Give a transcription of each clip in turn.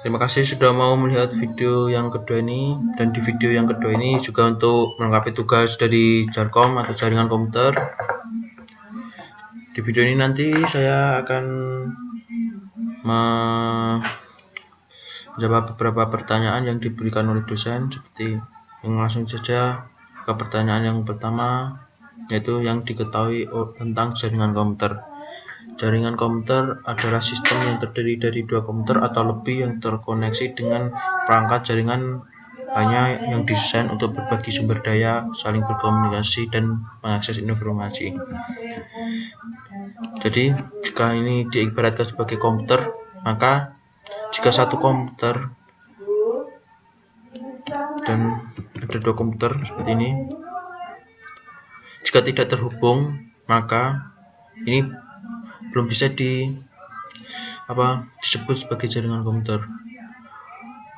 Terima kasih sudah mau melihat video yang kedua ini, dan di video yang kedua ini juga untuk melengkapi tugas dari Jarkom atau jaringan komputer. Di video ini nanti saya akan menjawab beberapa pertanyaan yang diberikan oleh dosen, seperti yang langsung saja ke pertanyaan yang pertama, yaitu yang diketahui tentang jaringan komputer. Jaringan komputer adalah sistem yang terdiri dari dua komputer atau lebih yang terkoneksi dengan perangkat jaringan lainnya yang didesain untuk berbagi sumber daya, saling berkomunikasi, dan mengakses informasi. Jadi, jika ini diibaratkan sebagai komputer, maka jika satu komputer dan ada dua komputer seperti ini, jika tidak terhubung, maka ini belum bisa disebut sebagai jaringan komputer.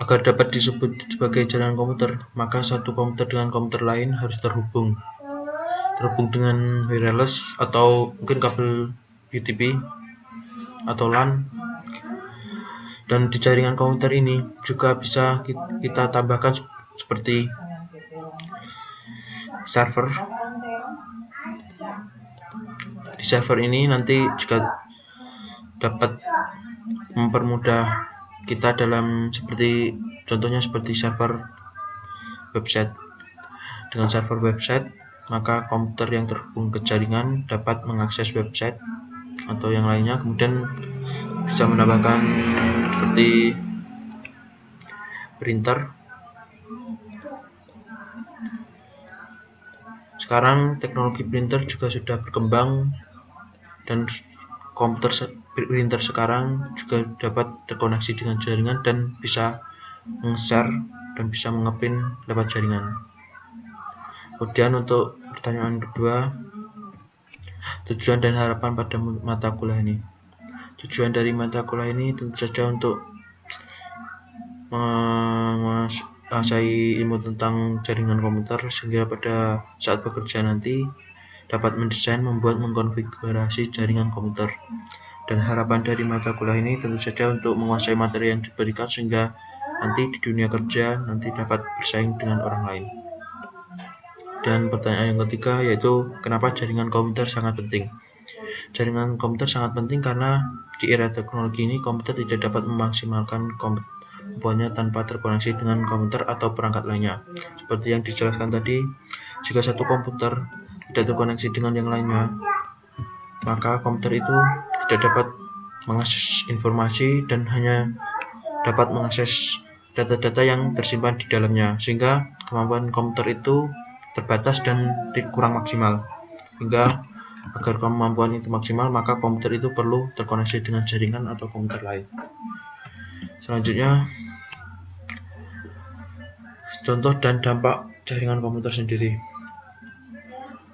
Agar dapat disebut sebagai jaringan komputer, maka satu komputer dengan komputer lain harus terhubung dengan wireless atau mungkin kabel UTP atau LAN. Dan di jaringan komputer ini juga bisa kita tambahkan seperti server. Di server ini nanti juga dapat mempermudah kita dalam contohnya seperti server website. Dengan server website, maka komputer yang terhubung ke jaringan dapat mengakses website atau yang lainnya, kemudian bisa menambahkan seperti printer. Sekarang teknologi printer juga sudah berkembang, dan komputer printer sekarang juga dapat terkoneksi dengan jaringan dan bisa meng-share dan bisa mengepin lewat jaringan. Kemudian untuk pertanyaan kedua, tujuan dan harapan pada mata kuliah ini. Tujuan dari mata kuliah ini tentu saja untuk menguasai ilmu tentang jaringan komputer, sehingga pada saat bekerja nanti dapat mendesain, membuat, mengkonfigurasi jaringan komputer. Dan harapan dari mata kuliah ini tentu saja untuk menguasai materi yang diberikan, sehingga nanti di dunia kerja nanti dapat bersaing dengan orang lain. Dan pertanyaan yang ketiga, yaitu kenapa jaringan komputer sangat penting. Jaringan komputer sangat penting karena di era teknologi ini komputer tidak dapat memaksimalkan kemampuannya tanpa terkoneksi dengan komputer atau perangkat lainnya. Seperti yang dijelaskan tadi, jika satu komputer tidak terkoneksi dengan yang lainnya, maka komputer itu tidak dapat mengakses informasi dan hanya dapat mengakses data-data yang tersimpan di dalamnya, sehingga kemampuan komputer itu terbatas dan kurang maksimal. Hingga agar kemampuan itu maksimal, maka komputer itu perlu terkoneksi dengan jaringan atau komputer lain. Selanjutnya, contoh dan dampak jaringan komputer sendiri.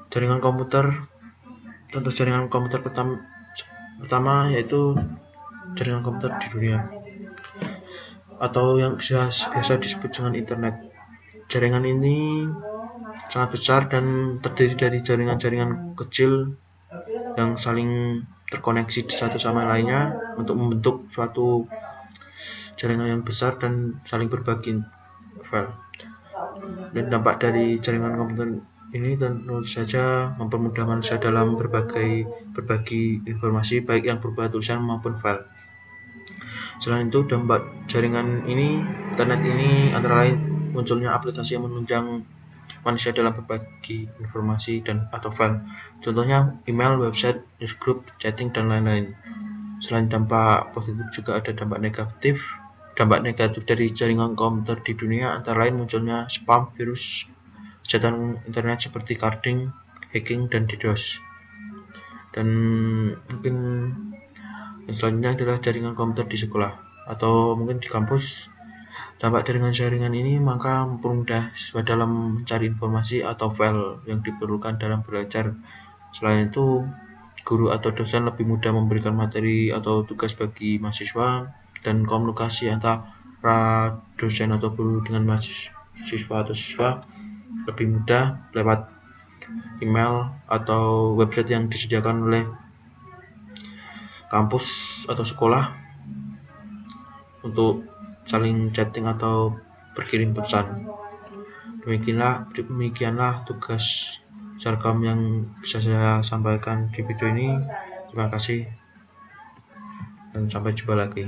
Jaringan komputer, contoh jaringan komputer pertama yaitu jaringan komputer di dunia, atau yang biasa disebut dengan internet. Jaringan ini sangat besar dan terdiri dari jaringan-jaringan kecil yang saling terkoneksi satu sama lainnya untuk membentuk suatu jaringan yang besar dan saling berbagi file. Dan dampak dari jaringan komputer ini tentu saja mempermudah manusia dalam berbagi informasi, baik yang berupa tulisan maupun file. Selain itu, dampak jaringan internet ini antara lain munculnya aplikasi yang menunjang manusia dalam berbagi informasi dan atau file. Contohnya email, website, newsgroup, chatting, dan lain-lain. Selain dampak positif, juga ada dampak negatif. Dampak negatif dari jaringan komputer di dunia antara lain munculnya spam, virus, kejahatan internet seperti carding, hacking, dan DDoS. Dan mungkin yang selanjutnya adalah jaringan komputer di sekolah atau mungkin di kampus. Dampak jaringan ini maka mempermudah siswa dalam mencari informasi atau file yang diperlukan dalam belajar. Selain itu, guru atau dosen lebih mudah memberikan materi atau tugas bagi mahasiswa, dan komunikasi antara dosen atau guru dengan mahasiswa atau siswa lebih mudah lewat email atau website yang disediakan oleh kampus atau sekolah untuk saling chatting atau berkirim pesan. Demikianlah tugas Sarkam yang bisa saya sampaikan di video ini. Terima kasih dan sampai jumpa lagi.